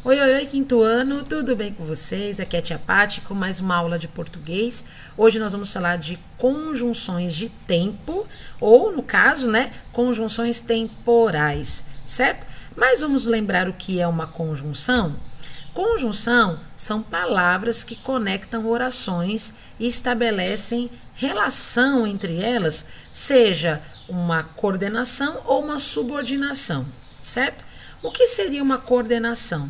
Oi, oi, oi, quinto ano, tudo bem com vocês? Aqui é a Tia Pati com mais uma aula de português. Hoje nós vamos falar de conjunções de tempo, ou no caso, né, conjunções temporais, certo? Mas vamos lembrar o que é uma conjunção? Conjunção são palavras que conectam orações e estabelecem relação entre elas, seja uma coordenação ou uma subordinação, certo? O que seria uma coordenação?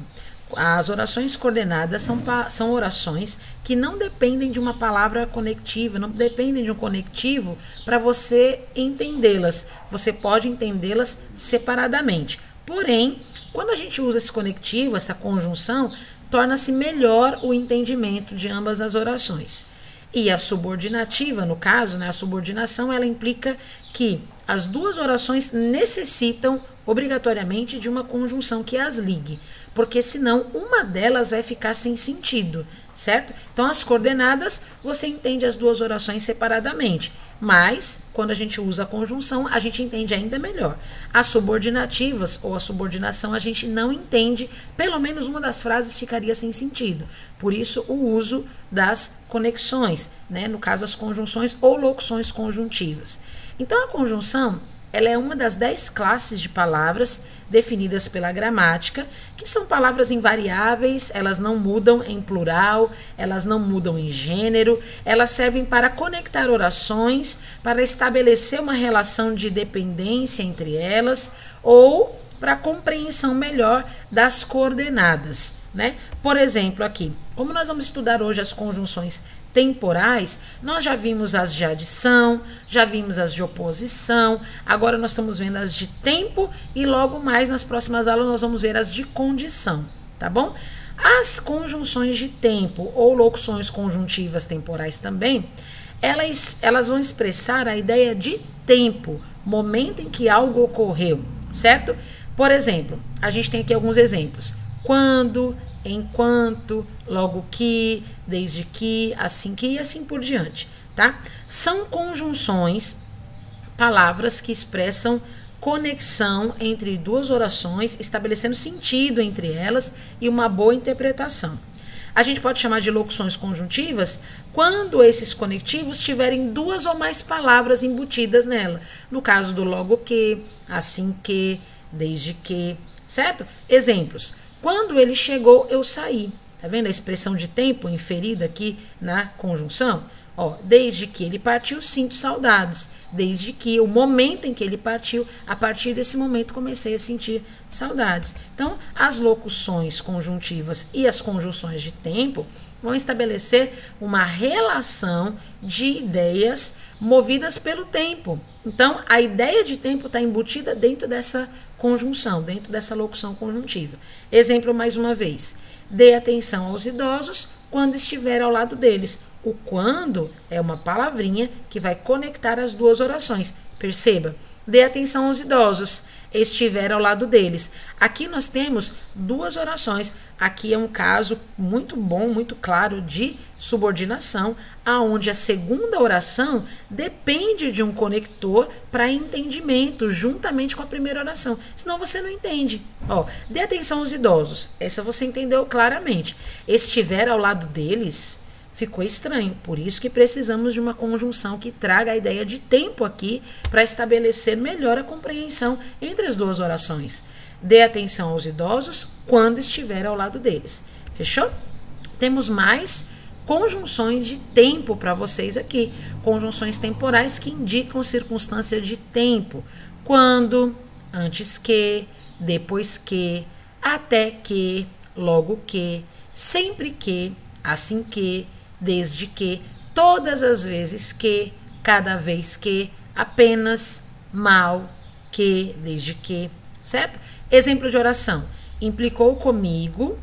As orações coordenadas são orações que não dependem de uma palavra conectiva, não dependem de um conectivo para você entendê-las. Você pode entendê-las separadamente. Porém, quando a gente usa esse conectivo, essa conjunção, torna-se melhor o entendimento de ambas as orações. E a subordinativa, no caso, né, a subordinação, ela implica que as duas orações necessitam obrigatoriamente de uma conjunção que as ligue, porque senão uma delas vai ficar sem sentido, certo? Então, as coordenadas, você entende as duas orações separadamente, mas quando a gente usa a conjunção, a gente entende ainda melhor. As subordinativas ou a subordinação, a gente não entende, pelo menos uma das frases ficaria sem sentido. Por isso, o uso das conexões, né? No caso, as conjunções ou locuções conjuntivas. Então, a conjunção, ela é uma das 10 classes de palavras definidas pela gramática, que são palavras invariáveis, elas não mudam em plural, elas não mudam em gênero, elas servem para conectar orações, para estabelecer uma relação de dependência entre elas ou para compreensão melhor das coordenadas, né? Por exemplo, aqui, como nós vamos estudar hoje as conjunções temporais, nós já vimos as de adição, já vimos as de oposição, agora nós estamos vendo as de tempo e logo mais nas próximas aulas nós vamos ver as de condição, tá bom? As conjunções de tempo ou locuções conjuntivas temporais também, elas vão expressar a ideia de tempo, momento em que algo ocorreu, certo? Por exemplo, a gente tem aqui alguns exemplos. Quando, enquanto, logo que, desde que, assim que e assim por diante, tá? São conjunções, palavras que expressam conexão entre duas orações, estabelecendo sentido entre elas e uma boa interpretação. A gente pode chamar de locuções conjuntivas quando esses conectivos tiverem duas ou mais palavras embutidas nela. No caso do logo que, assim que, desde que, certo? Exemplos. Quando ele chegou, eu saí. Tá vendo a expressão de tempo inferida aqui na conjunção? Ó, desde que ele partiu, sinto saudades. Desde que o momento em que ele partiu, a partir desse momento comecei a sentir saudades. Então, as locuções conjuntivas e as conjunções de tempo vão estabelecer uma relação de ideias movidas pelo tempo. Então, a ideia de tempo está embutida dentro dessa conjunção, dentro dessa locução conjuntiva. Exemplo mais uma vez. Dê atenção aos idosos quando estiver ao lado deles. O quando é uma palavrinha que vai conectar as duas orações. Perceba. Dê atenção aos idosos, estiver ao lado deles. Aqui nós temos duas orações. Aqui é um caso muito bom, muito claro de subordinação, aonde a segunda oração depende de um conector para entendimento, juntamente com a primeira oração. Senão você não entende. Ó, dê atenção aos idosos. Essa você entendeu claramente. Estiver ao lado deles, ficou estranho, por isso que precisamos de uma conjunção que traga a ideia de tempo aqui para estabelecer melhor a compreensão entre as duas orações. Dê atenção aos idosos quando estiver ao lado deles. Fechou? Temos mais conjunções de tempo para vocês aqui. Conjunções temporais que indicam circunstância de tempo. Quando, antes que, depois que, até que, logo que, sempre que, assim que, desde que, todas as vezes que, cada vez que, apenas, mal, que, desde que, certo? Exemplo de oração. Implicou comigo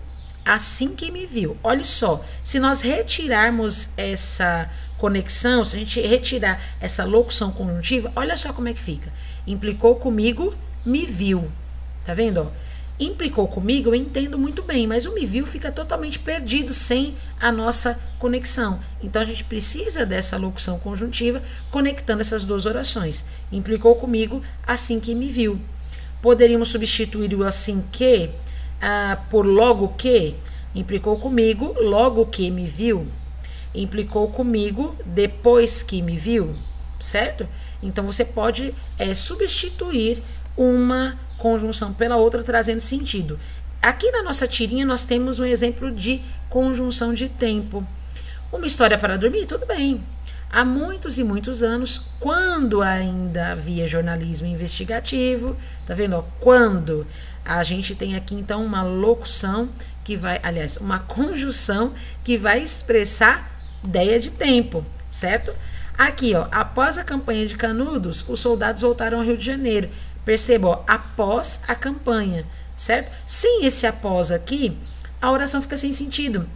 assim que me viu. Olha só, se nós retirarmos essa conexão, se a gente retirar essa locução conjuntiva, olha só como é que fica. Implicou comigo, me viu. Tá vendo, ó? Implicou comigo, eu entendo muito bem, mas o me viu fica totalmente perdido sem a nossa conexão. Então, a gente precisa dessa locução conjuntiva conectando essas duas orações. Implicou comigo assim que me viu. Poderíamos substituir o assim que por logo que, implicou comigo logo que me viu, implicou comigo depois que me viu, certo? Então você pode substituir uma conjunção pela outra, trazendo sentido. Aqui na nossa tirinha nós temos um exemplo de conjunção de tempo. Uma história para dormir? Tudo bem. Há muitos e muitos anos, quando ainda havia jornalismo investigativo, tá vendo? Ó, quando a gente tem aqui então uma locução que vai, aliás, uma conjunção que vai expressar ideia de tempo, certo? Aqui, ó, após a campanha de Canudos, os soldados voltaram ao Rio de Janeiro. Perceba, ó, após a campanha, certo? Sem esse após aqui, a oração fica sem sentido.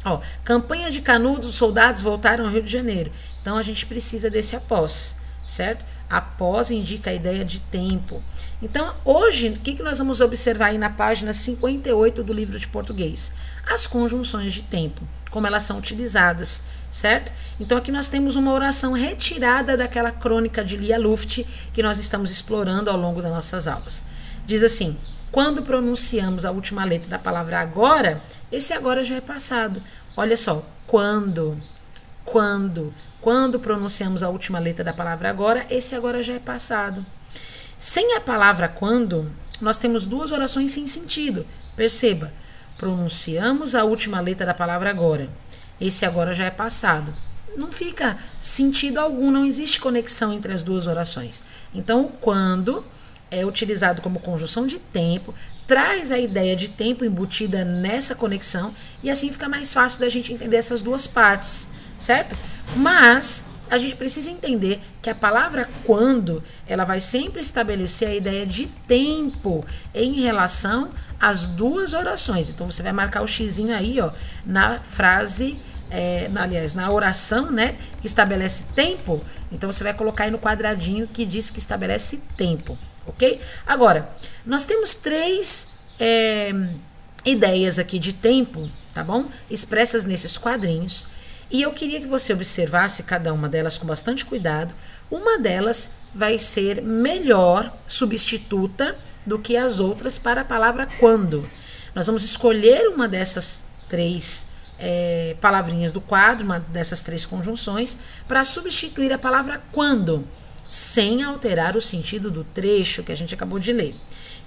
Ó, campanha de Canudos, os soldados voltaram ao Rio de Janeiro. Então, a gente precisa desse após, certo? Após indica a ideia de tempo. Então, hoje, o que nós vamos observar aí na página 58 do livro de português? As conjunções de tempo, como elas são utilizadas, certo? Então, aqui nós temos uma oração retirada daquela crônica de Lia Luft que nós estamos explorando ao longo das nossas aulas. Diz assim: quando pronunciamos a última letra da palavra agora, esse agora já é passado. Olha só, quando pronunciamos a última letra da palavra agora, esse agora já é passado. Sem a palavra quando, nós temos duas orações sem sentido. Perceba, pronunciamos a última letra da palavra agora. Esse agora já é passado. Não fica sentido algum, não existe conexão entre as duas orações. Então, o quando é utilizado como conjunção de tempo, traz a ideia de tempo embutida nessa conexão e assim fica mais fácil da gente entender essas duas partes, certo? Mas a gente precisa entender que a palavra quando, ela vai sempre estabelecer a ideia de tempo em relação às duas orações. Então, você vai marcar o xizinho aí, ó, na frase, aliás, na oração, né, que estabelece tempo. Então, você vai colocar aí no quadradinho que diz que estabelece tempo, ok? Agora, nós temos três ideias aqui de tempo, tá bom? Expressas nesses quadrinhos. E eu queria que você observasse cada uma delas com bastante cuidado. Uma delas vai ser melhor substituta do que as outras para a palavra quando. Nós vamos escolher uma dessas três palavrinhas do quadro, uma dessas três conjunções, para substituir a palavra quando, sem alterar o sentido do trecho que a gente acabou de ler.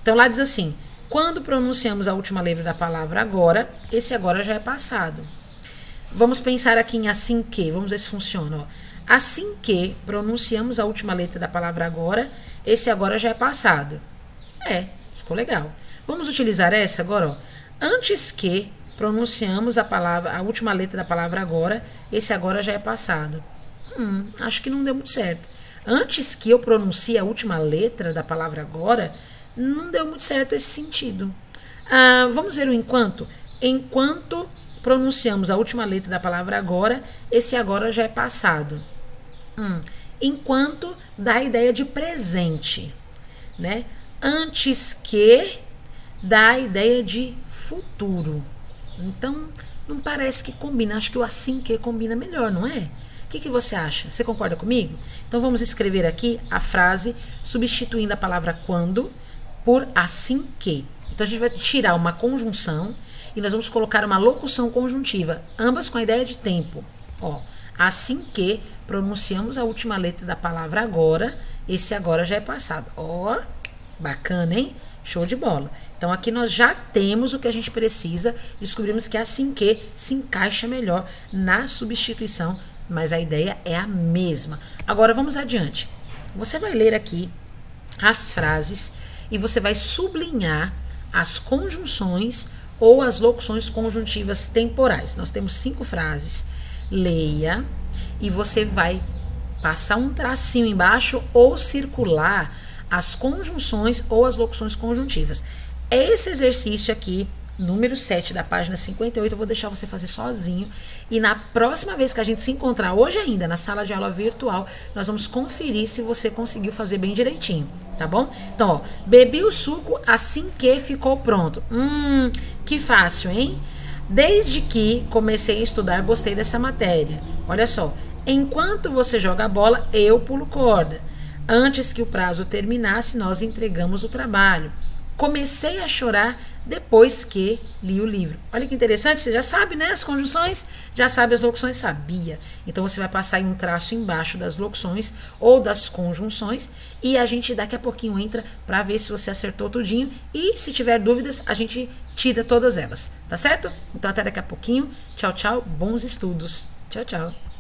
Então, lá diz assim: quando pronunciamos a última letra da palavra agora, esse agora já é passado. Vamos pensar aqui em assim que, vamos ver se funciona. Ó. Assim que pronunciamos a última letra da palavra agora, esse agora já é passado. Ficou legal. Vamos utilizar essa agora, ó. Antes que pronunciamos a última letra da palavra agora, esse agora já é passado. Acho que não deu muito certo. Antes que eu pronuncie a última letra da palavra agora, não deu muito certo esse sentido. Vamos ver o enquanto. Enquanto pronunciamos a última letra da palavra agora, esse agora já é passado. Enquanto dá a ideia de presente, né? Antes que dá a ideia de futuro. Então, não parece que combina. Acho que o assim que combina melhor, não é? O que você acha? Você concorda comigo? Então, vamos escrever aqui a frase substituindo a palavra quando por assim que. Então, a gente vai tirar uma conjunção e nós vamos colocar uma locução conjuntiva, ambas com a ideia de tempo. Ó, assim que pronunciamos a última letra da palavra agora, esse agora já é passado. Ó, bacana, hein? Show de bola. Então, aqui nós já temos o que a gente precisa, descobrimos que assim que se encaixa melhor na substituição, mas a ideia é a mesma. Agora, vamos adiante. Você vai ler aqui as frases e você vai sublinhar as conjunções ou as locuções conjuntivas temporais. Nós temos 5 frases. Leia e você vai passar um tracinho embaixo ou circular as conjunções ou as locuções conjuntivas. Esse exercício aqui, número 7 da página 58, eu vou deixar você fazer sozinho. E na próxima vez que a gente se encontrar, hoje ainda, na sala de aula virtual, nós vamos conferir se você conseguiu fazer bem direitinho, tá bom? Então, ó, bebi o suco assim que ficou pronto. Que fácil, hein? Desde que comecei a estudar, gostei dessa matéria. Olha só. Enquanto você joga a bola, eu pulo corda. Antes que o prazo terminasse, nós entregamos o trabalho. Comecei a chorar depois que li o livro. Olha que interessante, você já sabe, né? As conjunções, já sabe as locuções, sabia. Então você vai passar aí um traço embaixo das locuções ou das conjunções e a gente daqui a pouquinho entra para ver se você acertou tudinho e se tiver dúvidas, a gente tira todas elas, tá certo? Então até daqui a pouquinho. Tchau, tchau. Bons estudos. Tchau, tchau.